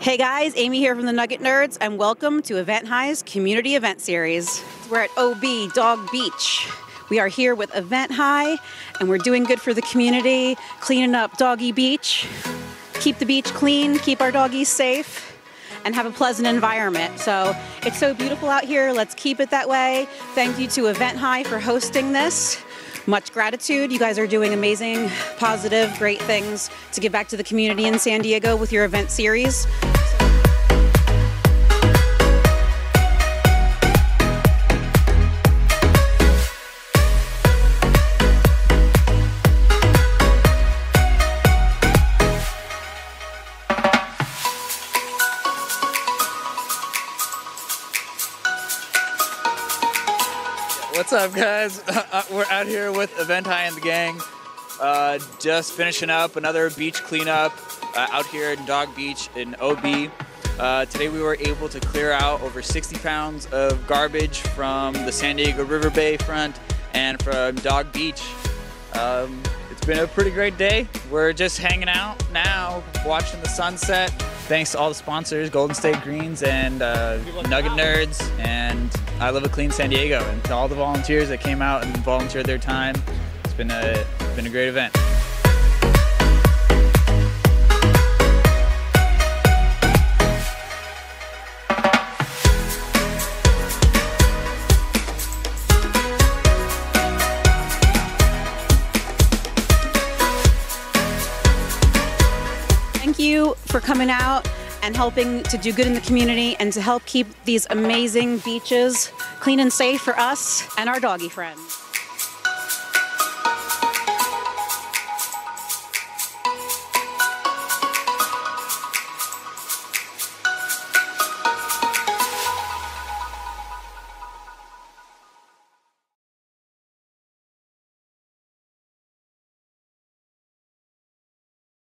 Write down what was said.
Hey guys, Amy here from the Nugget Nerds, and welcome to Event High's Community Event Series. We're at OB Dog Beach. We are here with Event High, and we're doing good for the community, cleaning up Doggy Beach, keep the beach clean, keep our doggies safe, and have a pleasant environment. So it's so beautiful out here. Let's keep it that way. Thank you to Event High for hosting this. Much gratitude. You guys are doing amazing, positive, great things to give back to the community in San Diego with your event series. What's up, guys? We're out here with Event High and the gang. Just finishing up another beach cleanup out here in Dog Beach in OB. Today we were able to clear out over 60 pounds of garbage from the San Diego River Bay front and from Dog Beach. It's been a pretty great day. We're just hanging out now, watching the sunset. Thanks to all the sponsors, Golden State Greens and Nugget Nerds and I Love a Clean San Diego, and to all the volunteers that came out and volunteered their time. It's been a great event. Thank you for coming out and helping to do good in the community and to help keep these amazing beaches clean and safe for us and our doggy friends.